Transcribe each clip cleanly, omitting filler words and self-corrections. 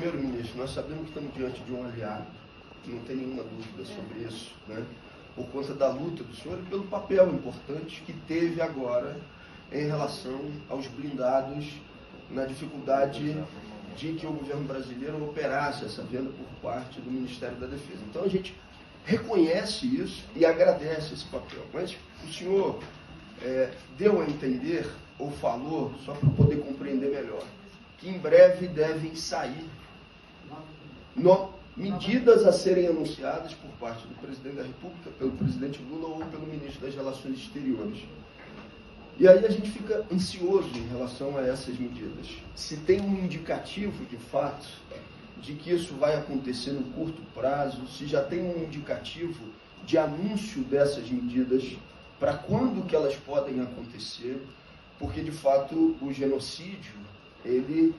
primeiro-ministro, nós sabemos que estamos diante de um aliado, não tem nenhuma dúvida sobre isso, né? Por conta da luta do senhor e pelo papel importante que teve agora em relação aos blindados na dificuldade de que o governo brasileiro operasse essa venda por parte do Ministério da Defesa. Então a gente reconhece isso e agradece esse papel. Mas o senhor deu a entender, ou falou, só para poder compreender melhor, que em breve devem sair medidas a serem anunciadas por parte do presidente da República, pelo presidente Lula ou pelo ministro das Relações Exteriores. E aí a gente fica ansioso em relação a essas medidas. Se tem um indicativo, de fato, de que isso vai acontecer no curto prazo, se já tem um indicativo de anúncio dessas medidas, para quando que elas podem acontecer, porque, de fato, o genocídio, ele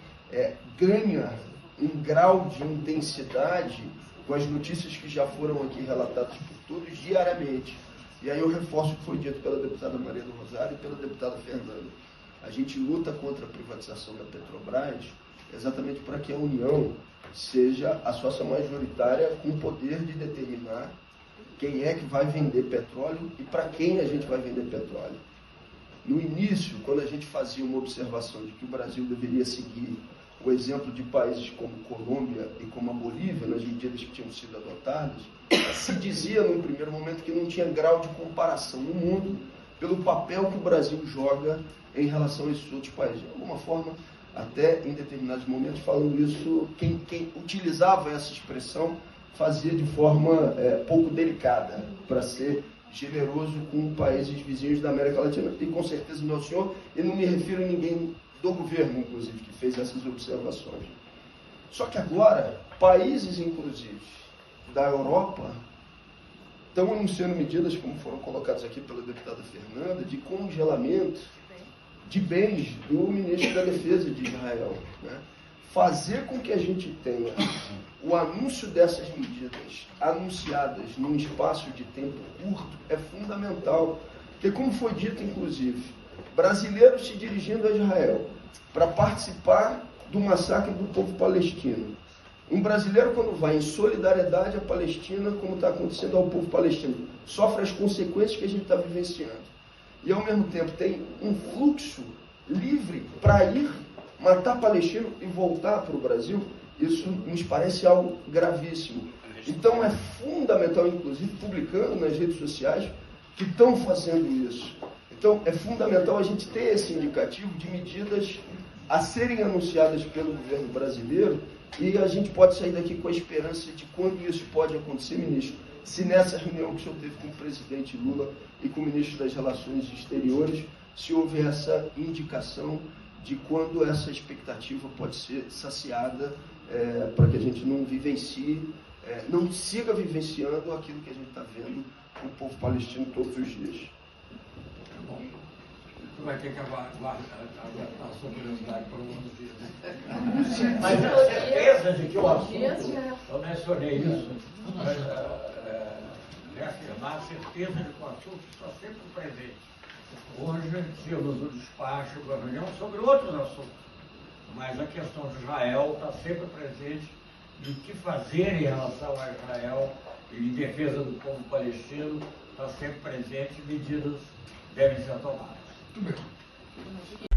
ganha um grau de intensidade com as notícias que já foram aqui relatadas por todos diariamente. E aí eu reforço o que foi dito pela deputada Maria do Rosário e pela deputada Fernanda. A gente luta contra a privatização da Petrobras exatamente para que a União seja a sócia majoritária com o poder de determinar quem é que vai vender petróleo e para quem a gente vai vender petróleo. No início, quando a gente fazia uma observação de que o Brasil deveria seguir o exemplo de países como Colômbia e como a Bolívia, nas medidas que tinham sido adotadas, se dizia num primeiro momento que não tinha grau de comparação no mundo pelo papel que o Brasil joga em relação a esses outros países. De alguma forma, até em determinados momentos, falando isso, quem utilizava essa expressão fazia de forma pouco delicada, para ser generoso com países vizinhos da América Latina. E com certeza não é o senhor, e não me refiro a ninguém do governo, inclusive, que fez essas observações. Só que agora, países, inclusive, da Europa, estão anunciando medidas, como foram colocadas aqui pela deputada Fernanda, de congelamento de bens do ministro da Defesa de Israel, né? Fazer com que a gente tenha o anúncio dessas medidas anunciadas num espaço de tempo curto é fundamental. Porque, como foi dito, inclusive, brasileiros se dirigindo a Israel para participar do massacre do povo palestino. Um brasileiro, quando vai em solidariedade à Palestina, como está acontecendo ao povo palestino, sofre as consequências que a gente está vivenciando. E, ao mesmo tempo, tem um fluxo livre para ir matar palestino e voltar para o Brasil. Isso nos parece algo gravíssimo. Então, é fundamental, inclusive, publicando nas redes sociais que estão fazendo isso. Então, é fundamental a gente ter esse indicativo de medidas a serem anunciadas pelo governo brasileiro, e a gente pode sair daqui com a esperança de quando isso pode acontecer, ministro, se nessa reunião que o senhor teve com o presidente Lula e com o ministro das Relações Exteriores, se houver essa indicação de quando essa expectativa pode ser saciada, para que a gente não vivencie, não siga vivenciando aquilo que a gente está vendo com o povo palestino todos os dias. Bom, tu vai ter que aguardar a sua curiosidade por alguns dias. Mas a certeza de que o assunto, eu mencionei isso, reafirmar a certeza de que o assunto está sempre presente. Hoje tínhamos o despacho da reunião sobre outros assuntos, mas a questão de Israel está sempre presente, e o que fazer em relação a Israel e em defesa do povo palestino está sempre presente, medidas devem ser tomadas. Muito bem.